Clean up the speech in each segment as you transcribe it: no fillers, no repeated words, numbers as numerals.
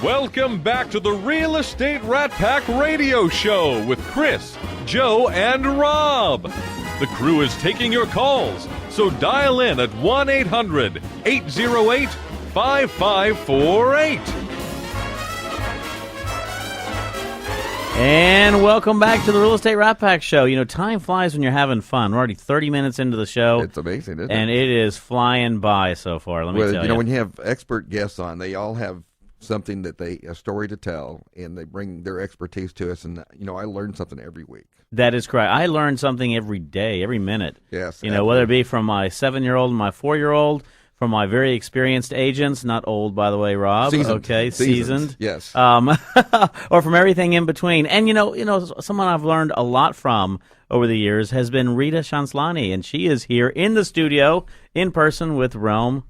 Welcome back to the Real Estate Rat Pack Radio Show with Chris, Joe, and Rob. The crew is taking your calls, so dial in at 1-800-808-5548. And welcome back to the Real Estate Rat Pack Show. You know, time flies when you're having fun. We're already 30 minutes into the show. It's amazing, isn't it? And it is flying by so far, let me tell you. You know, when you have expert guests on, they all have something a story to tell, and they bring their expertise to us. And, you know, I learn something every week. That is correct. I learn something every day, every minute. Yes. You know, whether it be from my 7-year-old and my 4-year-old, from my very experienced agents, not old, by the way, Rob. Seasoned. Okay, seasoned. Yes. Or from everything in between. And, you know, someone I've learned a lot from over the years has been Ritu Chanchlani, and she is here in the studio, in person with Rome.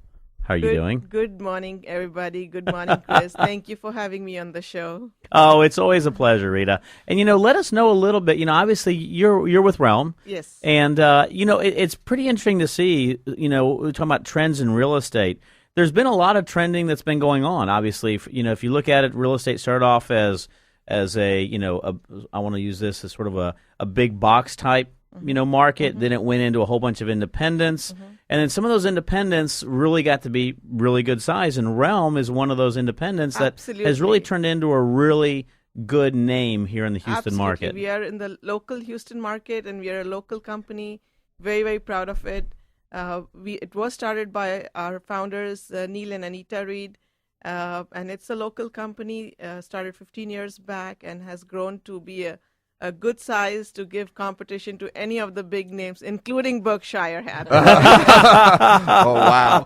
How are you doing? Good morning, everybody. Good morning, Chris. Thank you for having me on the show. Oh, it's always a pleasure, Rita. And, you know, let us know a little bit. You know, obviously, you're with Realm. Yes. And, you know, it's pretty interesting to see, you know, we're talking about trends in real estate. There's been a lot of trending that's been going on. Obviously, you know, if you look at it, real estate started off as a, you know, I want to use this as sort of a big box type, you know, market. Then it went into a whole bunch of independents. And then some of those independents really got to be really good size. And Realm is one of those independents that has really turned into a really good name here in the Houston market. We are in the local Houston market, and we are a local company. Very, very proud of it. It was started by our founders, Neil and Anita Reed. And it's a local company, started 15 years back and has grown to be a good size to give competition to any of the big names, including Berkshire Hathaway. Oh, wow.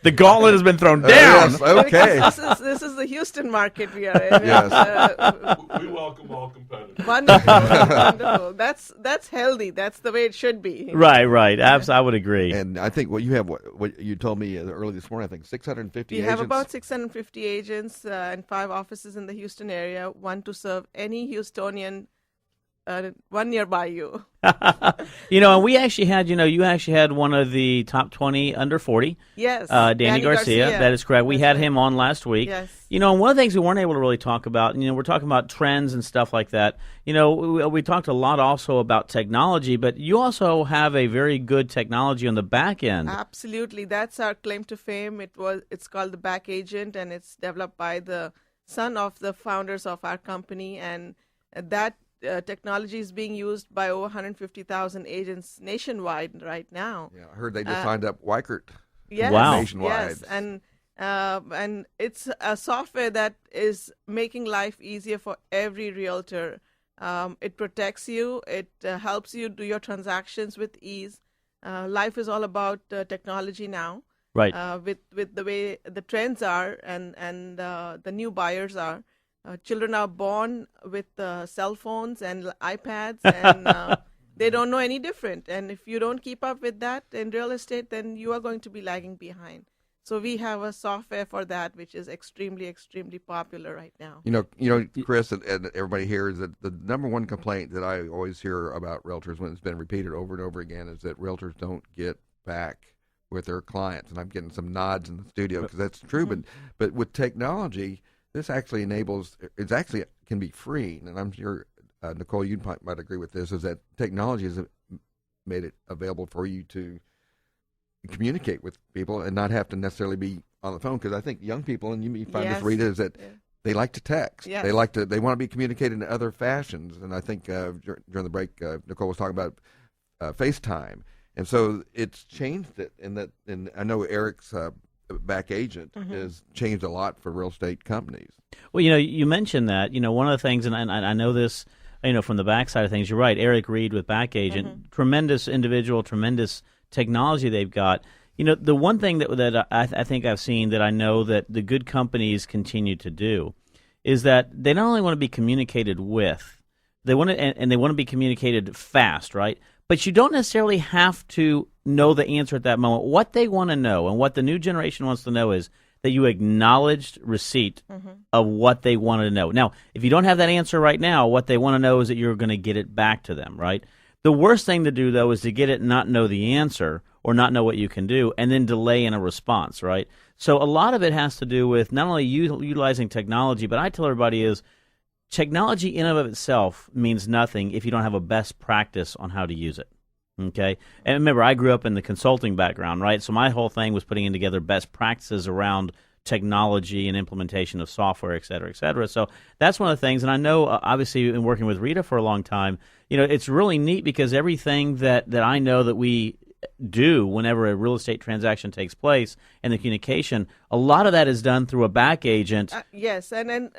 The gauntlet has been thrown down. Yes, okay. This is the Houston market we are in. Yes. We welcome all competitors. Wonderful, wonderful. That's healthy. That's the way it should be. Right. I would agree. And I think what you told me early this morning, I think 650 We agents. have about 650 agents and 5 offices in the Houston area, one to serve any Houstonian, one nearby you. You know, and we actually had, you actually had one of the top 20 under 40. Yes. Danny Garcia. That is correct. We had him on last week. Yes. You know, and one of the things we weren't able to really talk about, you know, we're talking about trends and stuff like that. You know, we talked a lot also about technology, but you also have a very good technology on the back end. Absolutely. That's our claim to fame. It's called the Back Agent, and it's developed by the son of the founders of our company, and that technology is being used by over 150,000 agents nationwide right now. Yeah, I heard they just signed up Weichert. Yes, Wow. Yes, and it's a software that is making life easier for every realtor. It protects you. It helps you do your transactions with ease. Life is all about technology now. Right. With the way the trends are and the new buyers are. Children are born with cell phones and iPads, and they don't know any different. And if you don't keep up with that in real estate, then you are going to be lagging behind. So we have a software for that, which is extremely, extremely popular right now. You know, Chris and everybody here, is that the number one complaint that I always hear about realtors, when it's been repeated over and over again, is that realtors don't get back with their clients. And I'm getting some nods in the studio because that's true. But with technology, this actually can be free, and I'm sure, Nicole, you might agree with this, is that technology has made it available for you to communicate with people and not have to necessarily be on the phone, because I think young people, and you find this, Rita, is that they like to text. Yes. They want to be communicated in other fashions, and I think during the break, Nicole was talking about FaceTime, and so it's changed it, and I know Eric's Back Agent has changed a lot for real estate companies. Well, you know, you mentioned that. You know, one of the things, and I know this, you know, from the backside of things, you're right. Eric Reed with Back Agent, tremendous individual, tremendous technology they've got. You know, the one thing that I think I've seen that I know that the good companies continue to do is that they not only want to be communicated with, they want to, and they want to be communicated fast, right? But you don't necessarily have to know the answer at that moment. What they want to know, and what the new generation wants to know, is that you acknowledged receipt of what they wanted to know. Now, if you don't have that answer right now, what they want to know is that you're going to get it back to them, right? The worst thing to do, though, is to get it and not know the answer, or not know what you can do, and then delay in a response, right? So a lot of it has to do with not only utilizing technology, but I tell everybody is technology in and of itself means nothing if you don't have a best practice on how to use it. Okay, and remember, I grew up in the consulting background, right? So my whole thing was putting together best practices around technology and implementation of software, et cetera, et cetera. So that's one of the things. And I know, obviously, in working with Rita for a long time, it's really neat because everything that I know that we do whenever a real estate transaction takes place and the communication, a lot of that is done through a back agent. Yes, and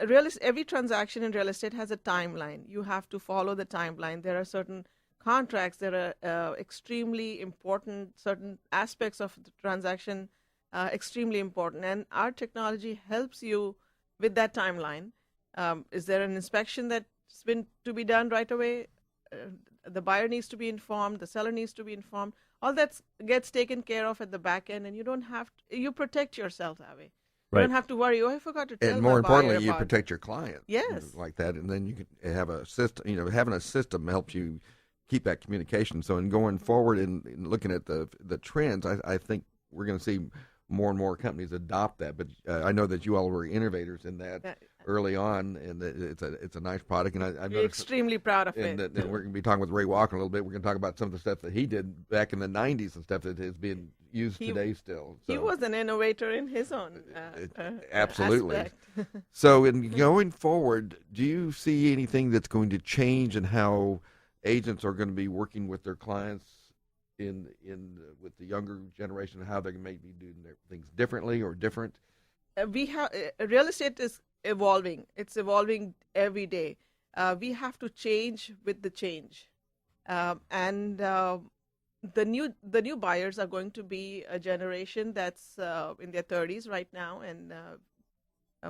every transaction in real estate has a timeline. You have to follow the timeline. There are certain contracts that are extremely important, certain aspects of the transaction extremely important, and our technology helps you with that timeline. Is there an inspection that's been to be done right away? The buyer needs to be informed, the seller needs to be informed. All that gets taken care of at the back end, and you don't have to, you protect yourself that way. You don't have to worry, I forgot to tell and more my buyer importantly, you about protect your client. Yes. Like that, and then you can have a system. Having a system helps you keep that communication. So in going forward and looking at the trends, I think we're going to see more and more companies adopt that. But I know that you all were innovators in that early on, and it's a nice product. And I'm extremely proud of it. And we're going to be talking with Ray Walker a little bit. We're going to talk about some of the stuff that he did back in the 90s and stuff that is being used today still. So. He was an innovator in his own absolutely. aspect. So in going forward, do you see anything that's going to change in how agents are going to be working with their clients with the younger generation, how they may be doing their things differently or different? We have real estate is evolving. It's evolving every day. We have to change with the change, and the new buyers are going to be a generation that's in their 30s right now, and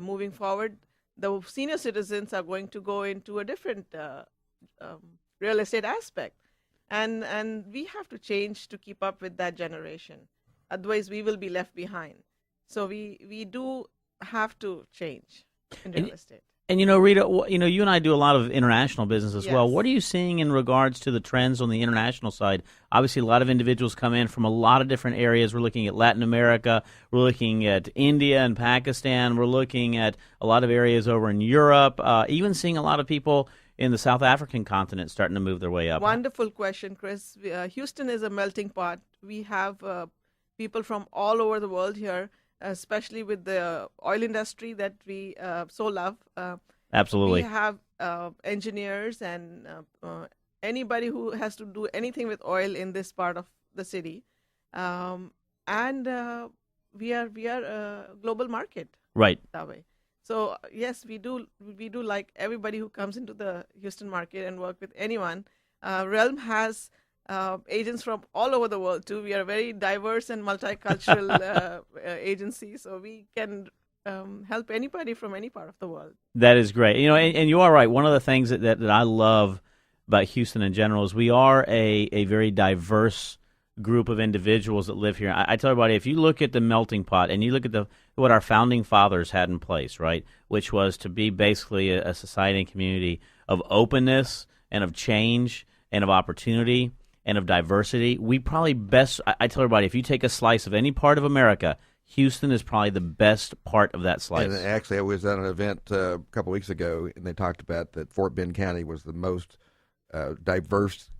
moving forward, the senior citizens are going to go into a different real estate aspect. And we have to change to keep up with that generation. Otherwise, we will be left behind. So we do have to change in real estate. And Rita, you and I do a lot of international business as well. Yes. What are you seeing in regards to the trends on the international side? Obviously, a lot of individuals come in from a lot of different areas. We're looking at Latin America. We're looking at India and Pakistan. We're looking at a lot of areas over in Europe. Even seeing a lot of people in the South African continent starting to move their way up. Wonderful question, Chris. Houston is a melting pot. We have people from all over the world here, especially with the oil industry that we so love. Absolutely. We have engineers and anybody who has to do anything with oil in this part of the city. And we are a global market. Right. That way. So yes, we do like everybody who comes into the Houston market and work with anyone. Realm has agents from all over the world too. We are a very diverse and multicultural agency, so we can help anybody from any part of the world. That is great. And you are right. One of the things that I love about Houston in general is we are a very diverse group of individuals that live here. I tell everybody, if you look at the melting pot and you look at what our founding fathers had in place, right, which was to be basically a society and community of openness and of change and of opportunity and of diversity, we probably best, I tell everybody, if you take a slice of any part of America, Houston is probably the best part of that slice. And actually, I was at an event a couple weeks ago, and they talked about that Fort Bend County was the most diverse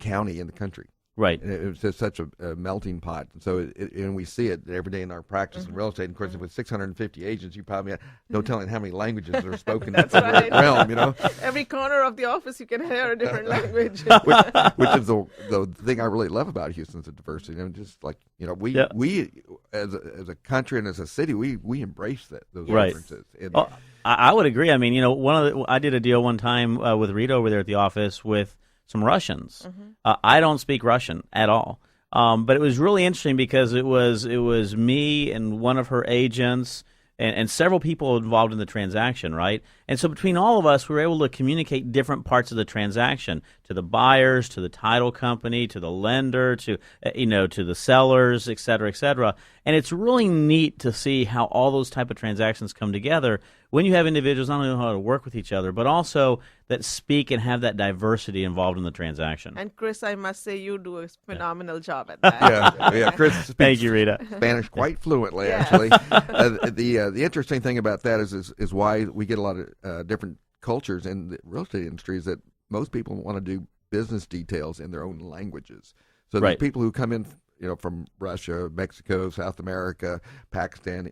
county in the country. Right. And it was just such a melting pot. And so and we see it every day in our practice in real estate. And of course, with 650 agents, you probably have no telling how many languages are spoken in right. the realm, Every corner of the office, you can hear a different language. which is the thing I really love about Houston is the diversity. Just like, we as a country and as a city, we embrace those differences. And, I would agree. I mean, I did a deal one time with Rita over there at the office with some Russians. I don't speak Russian at all, but it was really interesting because it was me and one of her agents and several people involved in the transaction, right? And so between all of us, we were able to communicate different parts of the transaction to the buyers, to the title company, to the lender, to to the sellers, et cetera, et cetera. And it's really neat to see how all those type of transactions come together when you have individuals not only know how to work with each other, but also that speak and have that diversity involved in the transaction. And Chris, I must say you do a phenomenal job at that. Yeah, Chris speaks Thank you, Rita. Spanish quite fluently, Yes. actually. The interesting thing about that is why we get a lot of different cultures in the real estate industry is that most people want to do business details in their own languages. So Right. the people who come in, from Russia, Mexico, South America, Pakistan,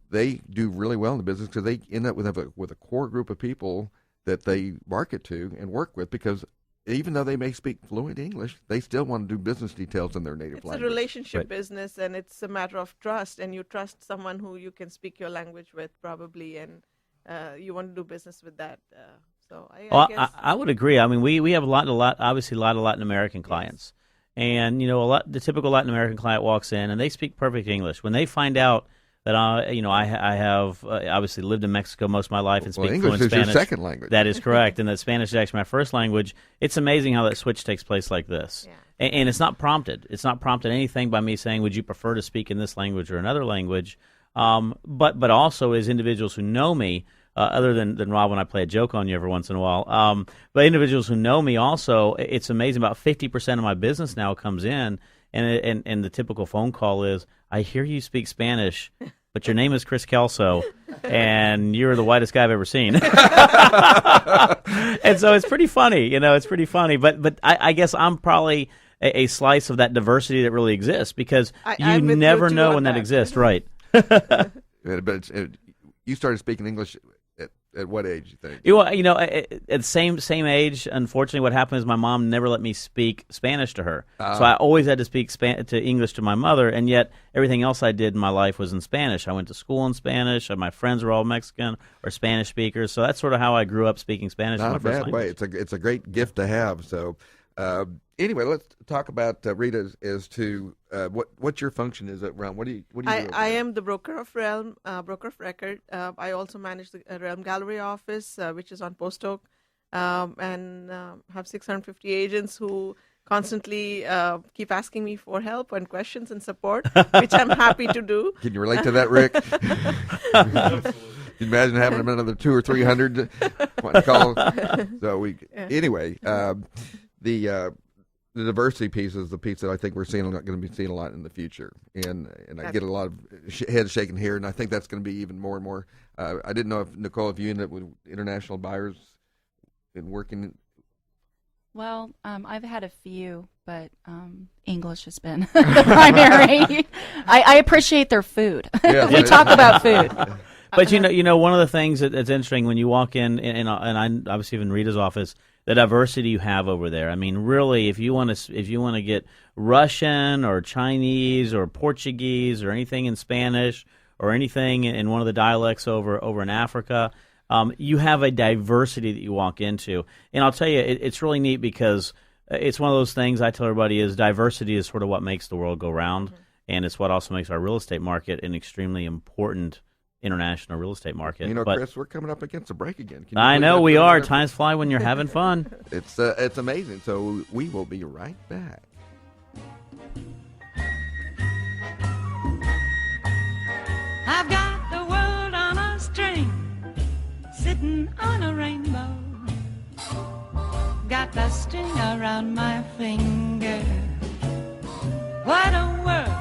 they do really well in the business because they end up with a core group of people that they market to and work with, because even though they may speak fluent English, they still want to do business details in their native It's language. a relationship Right. business, and it's a matter of trust, and you trust someone who you can speak your language with probably, and you want to do business with that. So I Well, guess I would agree. I mean, we have obviously a lot of Latin American clients, and the typical Latin American client walks in and they speak perfect English. When they find out that I have obviously lived in Mexico most of my life and speak English fluent is Spanish. your second language. That is correct, and that Spanish is actually my first language. It's amazing how that switch takes place like this. Yeah. And it's not prompted. It's not prompted anything by me saying, would you prefer to speak in this language or another language? But also as individuals who know me, other than Rob when I play a joke on you every once in a while, but individuals who know me also, it's amazing. About 50% of my business now comes in, and the typical phone call is, I hear you speak Spanish, but your name is Chris Kelso, and you're the whitest guy I've ever seen. And so it's pretty funny, it's pretty funny. But I guess I'm probably a slice of that diversity that really exists, because I'm you with you never too know on when that that. exists, right? But you started speaking English at what age, you think? At the same age, unfortunately, what happened is my mom never let me speak Spanish to her. So I always had to speak to English to my mother, and yet everything else I did in my life was in Spanish. I went to school in Spanish, and my friends were all Mexican or Spanish speakers, so that's sort of how I grew up speaking Spanish. Not as a my first bad way. language. It's a great gift to have. So anyway, let's talk about Rita as to what your function is at Realm. What do you do? I am the broker of Realm, broker of record. I also manage the Realm Gallery office, which is on Post Oak, and have 650 agents who constantly keep asking me for help and questions and support, which I'm happy to do. Can you relate to that, Rick? Can you imagine having another 200 or 300 calls? So anyway, the diversity piece is the piece that I think we're going to be seeing a lot in the future, and I get a lot of heads shaking here, and I think that's going to be even more and more. I didn't know if Nicole, if you ended up with international buyers and working. Well, I've had a few, but English has been primary. I appreciate their food. Yeah, We talk about food. But one of the things that's interesting when you walk in, and I obviously even Rita's office, the diversity you have over there. I mean, really, if you want to get Russian or Chinese or Portuguese or anything in Spanish or anything in one of the dialects over in Africa, you have a diversity that you walk into. And I'll tell you, it's really neat because it's one of those things I tell everybody is diversity is sort of what makes the world go round, and it's what also makes our real estate market an extremely important international real estate market. But Chris, we're coming up against a break again. Can you I believe know that? we are. Times fly when you're having fun. It's amazing. So we will be right back. I've got the world on a string, sitting on a rainbow. Got the string around my finger. What a world